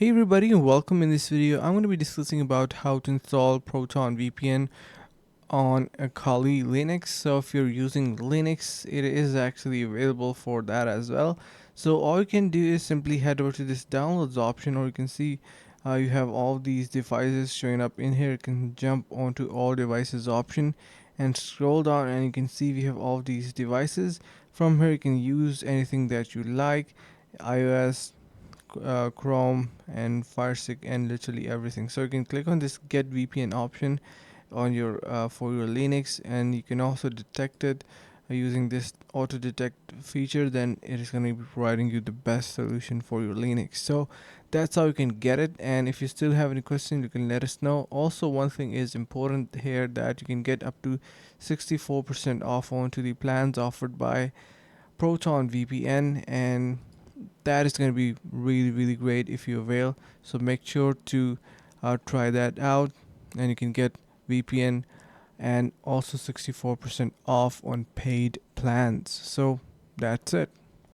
Hey everybody and welcome. In this video I'm going to be discussing about how to install Proton VPN on a Kali Linux. So if you're using Linux, it is actually available for that as well. So all you can do is simply head over to this downloads option, or you can see you have all these devices showing up in here. You can jump onto all devices option and scroll down, and you can see we have all these devices. From here you can use anything that you like: iOS, Chrome and Firestick, and literally everything. So you can click on this get VPN option on your for your Linux, and you can also detect it using this auto detect feature. Then it is going to be providing you the best solution for your Linux. So that's how you can get it. And if you still have any questions, you can let us know. Also, one thing is important here, that you can get up to 64% off onto the plans offered by Proton VPN, and that is going to be really great if you avail. So make sure to try that out, and you can get VPN and also 64% off on paid plans. So that's it.